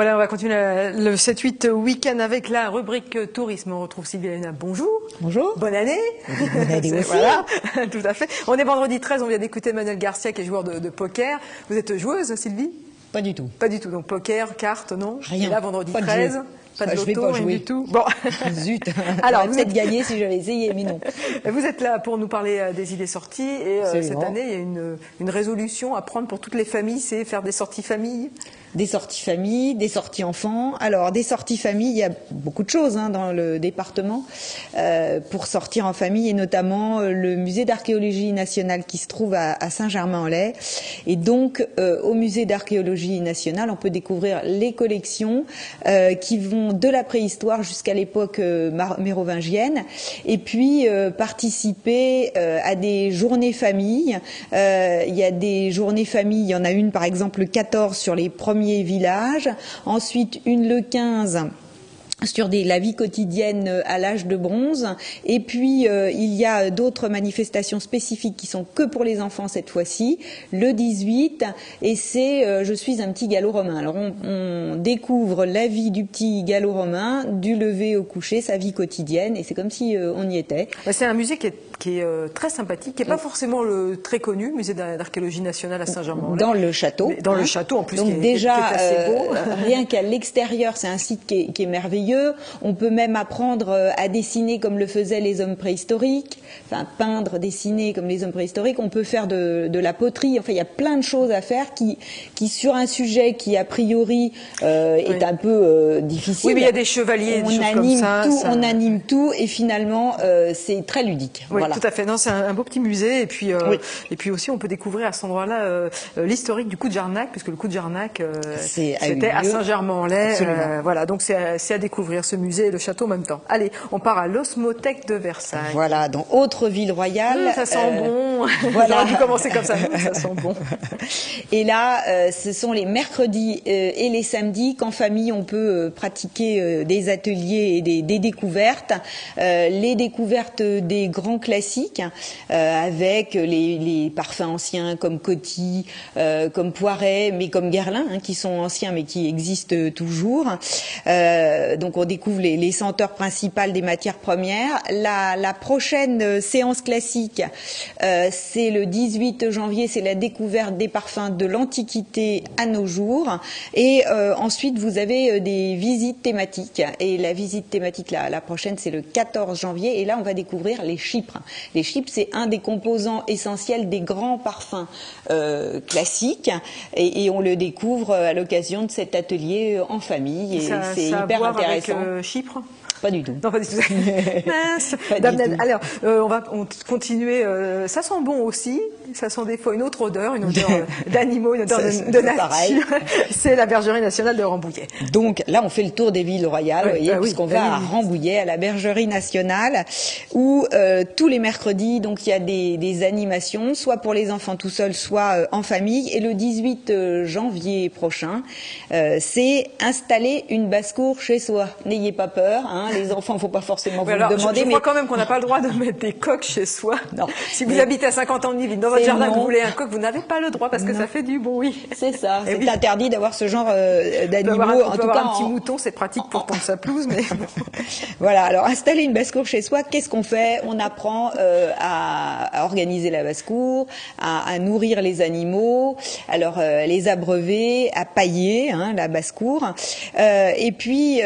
Voilà, on va continuer le 7-8 week-end avec la rubrique tourisme. On retrouve Sylvie Léna. Bonjour. Bonjour. Bonne année. Bonne année aussi. Voilà, tout à fait. On est vendredi 13, on vient d'écouter Manuel Garcia qui est joueur de poker. Vous êtes joueuse, Sylvie? Pas du tout. Pas du tout. Donc poker, cartes, non? Rien. Et là, vendredi pas 13. De pas de loto, je vais pas rien jouer du tout. Bon. Zut. Alors, vous êtes gagné si j'avais essayé, mais non. Vous êtes là pour nous parler des idées sorties. Et cette année, il y a une résolution à prendre pour toutes les familles, c'est faire des sorties famille. Des sorties famille, des sorties enfants. Alors, des sorties famille, il y a beaucoup de choses dans le département pour sortir en famille, et notamment le musée d'archéologie nationale qui se trouve à Saint-Germain-en-Laye. Et donc, au musée d'archéologie nationale, on peut découvrir les collections qui vont de la préhistoire jusqu'à l'époque mérovingienne, et puis participer à des journées famille. Il y a des journées famille, il y en a une par exemple le 14 sur les premiers villages, ensuite une le 15 sur la vie quotidienne à l'âge de bronze, et puis il y a d'autres manifestations spécifiques qui sont que pour les enfants cette fois-ci, le 18, et c'est je suis un petit gallo-romain. Alors on découvre la vie du petit gallo-romain, du lever au coucher, sa vie quotidienne, et c'est comme si on y était. C'est un musée qui est très sympathique, qui n'est pas forcément très connu, musée d'archéologie nationale à Saint-Germain-en-Laye. Dans le château. Dans le château en plus. Donc qui est déjà, assez beau. rien qu'à l'extérieur, c'est un site qui est merveilleux. On peut même apprendre à dessiner comme le faisaient les hommes préhistoriques, enfin peindre, dessiner comme les hommes préhistoriques. On peut faire de la poterie. Enfin, il y a plein de choses à faire qui sur un sujet qui a priori est un peu difficile. Oui, mais il y a des chevaliers, des choses comme ça. On anime tout, et finalement c'est très ludique. Oui, voilà. Tout à fait. Non, c'est un beau petit musée, et puis aussi on peut découvrir à cet endroit-là l'historique du coup de Jarnac, puisque le coup de Jarnac c'était à Saint-Germain-en-Laye. Voilà, donc c'est à découvrir ce musée et le château en même temps. Allez, on part à l'Osmothèque de Versailles. Voilà, donc autre ville royale. Ça sent bon. Voilà. J'aurais dû commencer comme ça. Ça sent bon. Et là, ce sont les mercredis et les samedis qu'en famille on peut pratiquer des ateliers et des découvertes. Les découvertes des grands classiques avec les parfums anciens comme Coty, comme Poiret, mais comme Guerlain, qui sont anciens mais qui existent toujours. Donc on découvre les senteurs principales des matières premières. La prochaine séance classique, c'est le 18 janvier, c'est la découverte des parfums de l'Antiquité à nos jours. Et ensuite, vous avez des visites thématiques. Et la visite thématique, la prochaine, c'est le 14 janvier. Et là, on va découvrir les chypres. Les chypres, c'est un des composants essentiels des grands parfums classiques. Et on le découvre à l'occasion de cet atelier en famille. Et c'est hyper intéressant. Avec Chypre? Pas du tout. Non, pas du tout. Mince. Alors, on va continuer. Ça sent bon aussi. Ça sent des fois une autre odeur d'animaux, une odeur de nature. C'est la Bergerie nationale de Rambouillet. Donc là, on fait le tour des villes royales, puisqu'on va à Rambouillet, à la Bergerie nationale, où tous les mercredis, donc il y a des animations, soit pour les enfants tout seuls, soit en famille. Et le 18 janvier prochain, c'est installer une basse-cour chez soi. N'ayez pas peur. Les enfants, faut pas forcément vous le demander. Je crois quand même qu'on n'a pas le droit de mettre des coques chez soi. Non. Si vous habitez à 50 ans de ville, dans votre jardin, que vous voulez un coq, vous n'avez pas le droit parce que ça fait du bruit. C'est ça. C'est interdit d'avoir ce genre d'animaux. En tout cas, un petit mouton, c'est pratique pour tondre sa pelouse, mais voilà. Alors, installer une basse-cour chez soi, qu'est-ce qu'on fait? On apprend à organiser la basse-cour, à nourrir les animaux, alors les abreuver, à pailler la basse-cour, et puis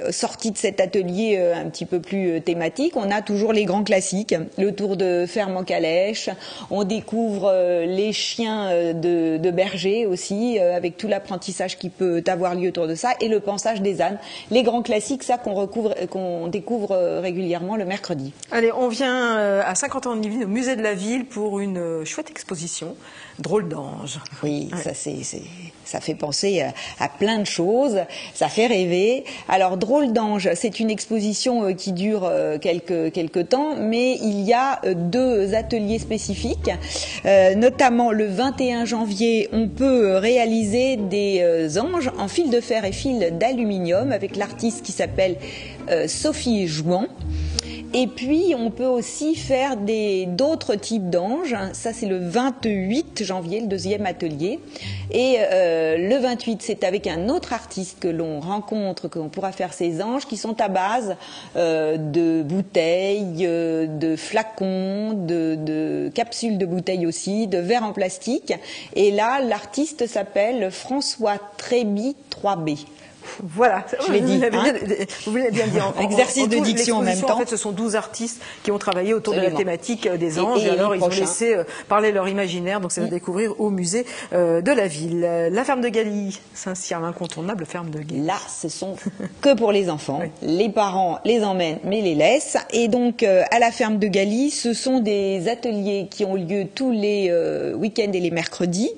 sortie de cet atelier un petit peu plus thématique, on a toujours les grands classiques, le tour de ferme en calèche, on découvre les chiens de berger aussi, avec tout l'apprentissage qui peut avoir lieu autour de ça, et le pansage des ânes. Les grands classiques, ça qu'on découvre régulièrement le mercredi. Allez, on vient à 50 ans de Yvelines, au musée de la ville, pour une chouette exposition, Drôle d'ange. Oui, ça fait penser à plein de choses, ça fait rêver. Alors, Drôle d'ange, c'est une exposition qui dure quelques temps, mais il y a deux ateliers spécifiques, notamment le 21 janvier, on peut réaliser des anges en fil de fer et fil d'aluminium avec l'artiste qui s'appelle Sophie Jouan. Et puis, on peut aussi faire d'autres types d'anges. Ça, c'est le 28 janvier, le deuxième atelier. Et le 28, c'est avec un autre artiste que l'on rencontre, qu'on pourra faire ces anges, qui sont à base de bouteilles, de flacons, de capsules de bouteilles aussi, de verres en plastique. Et là, l'artiste s'appelle François Tréby 3B. Voilà, je l'ai dit. Vous l'avez bien dit. Exercice de diction en même temps. En fait, ce sont 12 artistes qui ont travaillé autour de la thématique des anges. Et alors, ils ont laissé parler leur imaginaire. Donc, c'est à découvrir au musée de la ville. La ferme de Galie, Saint-Cyr, l'incontournable ferme de Galie. Là, ce sont que pour les enfants. Oui. Les parents les emmènent, mais les laissent. Et donc, à la ferme de Galie, ce sont des ateliers qui ont lieu tous les week-ends et les mercredis.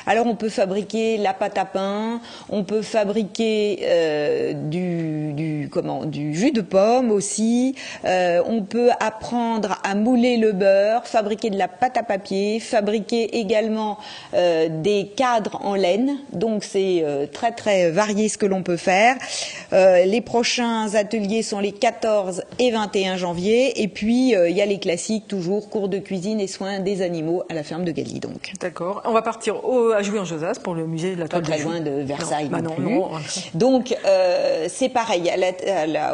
Alors, on peut fabriquer la pâte à pain, on peut fabriquer du jus de pomme aussi. On peut apprendre à mouler le beurre, fabriquer de la pâte à papier, fabriquer également des cadres en laine. Donc c'est très très varié ce que l'on peut faire. Les prochains ateliers sont les 14 et 21 janvier. Et puis il y a les classiques toujours, cours de cuisine et soins des animaux à la ferme de Galie. Donc. D'accord. On va partir à Jouy-en-Josas pour le musée de la Toile de Jouy. Pas très loin de Versailles non plus. Non. Donc c'est pareil,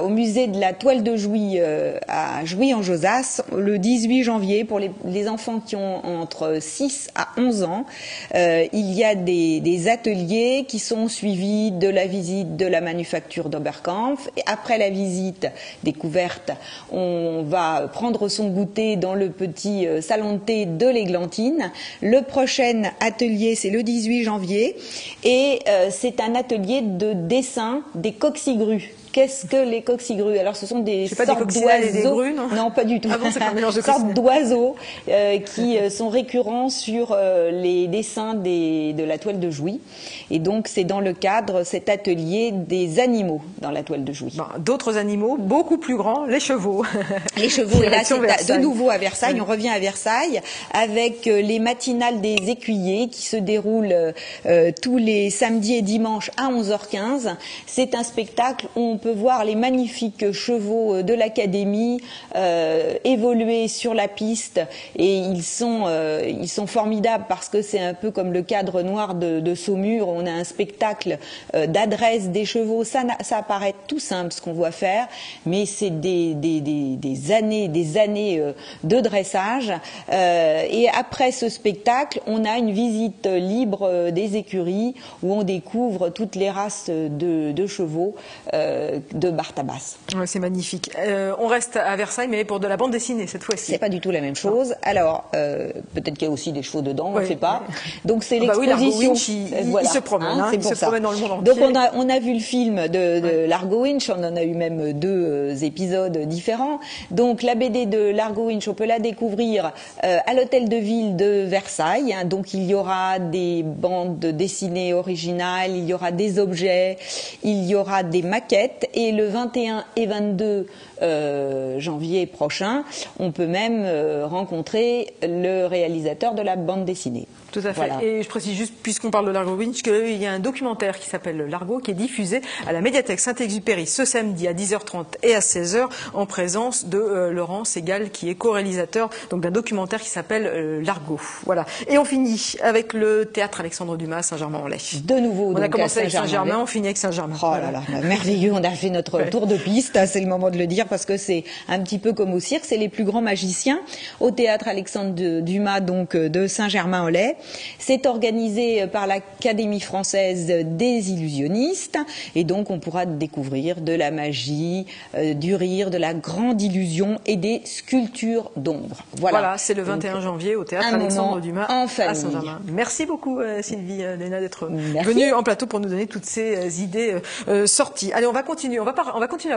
au musée de la Toile de Jouy à Jouy-en-Josas, le 18 janvier, pour les enfants qui ont entre 6 à 11 ans, il y a des ateliers qui sont suivis de la visite de la manufacture d'Oberkampf. Et après la visite découverte, on va prendre son goûter dans le petit salon de thé de l'Églantine. Le prochain atelier, c'est le 18 janvier, et c'est un atelier de dessin des coccigrues. Qu'est-ce que les coccigrues? Alors, ce sont des sortes d'oiseaux. Non, pas du tout. Ah bon, c'est pas un mélange de sortes d'oiseaux qui sont récurrents sur les dessins de la Toile de Jouy. Et donc, c'est dans le cadre cet atelier des animaux dans la Toile de Jouy. D'autres animaux beaucoup plus grands, les chevaux. Les chevaux. Et là, c'est de nouveau à Versailles. On revient à Versailles avec les matinales des écuyers qui se déroulent tous les samedis et dimanches à 11h15. C'est un spectacle où on peut voir les magnifiques chevaux de l'académie évoluer sur la piste, et ils sont formidables parce que c'est un peu comme le cadre noir de Saumur. On a un spectacle d'adresse des chevaux. Ça paraît tout simple ce qu'on voit faire, mais c'est des années de dressage. Et après ce spectacle, on a une visite libre des écuries où on découvre toutes les races de chevaux de Bartabas. Ouais, c'est magnifique. On reste à Versailles, mais pour de la bande dessinée cette fois-ci. C'est pas du tout la même chose. Alors, peut-être qu'il y a aussi des chevaux dedans, on ne sait pas. Donc c'est l'exposition. Oui, il se promène, il se promène dans le monde entier. Donc on a vu le film de Largo Winch, on en a eu même 2 épisodes différents. Donc la BD de Largo Winch, on peut la découvrir à l'hôtel de ville de Versailles. Donc il y aura des bandes dessinées originales, il y aura des objets, il y aura des maquettes. Et le 21 et 22 janvier prochain, on peut même rencontrer le réalisateur de la bande dessinée. Tout à fait. Voilà. Et je précise juste, puisqu'on parle de Largo Winch, qu'il y a un documentaire qui s'appelle Largo, qui est diffusé à la médiathèque Saint-Exupéry ce samedi à 10h30 et à 16h, en présence de Laurent Segal, qui est co-réalisateur d'un documentaire qui s'appelle Largo. Voilà. Et on finit avec le théâtre Alexandre Dumas à Saint-Germain-en-Laye. De nouveau, on a commencé avec Saint-Germain, on finit avec Saint-Germain. Oh là là, merveilleux, on a fait notre tour de piste, c'est le moment de le dire, parce que c'est un petit peu comme au cirque, c'est les plus grands magiciens au théâtre Alexandre Dumas, donc de Saint-Germain-en-Laye. C'est organisé par l'Académie française des illusionnistes, et donc on pourra découvrir de la magie, du rire, de la grande illusion et des sculptures d'ombre. Voilà, c'est le 21 janvier au théâtre Alexandre Dumas à Saint-Germain. Merci beaucoup Sylvie Léna d'être venue en plateau pour nous donner toutes ces idées sorties. Allez, on va continuer. On va continuer.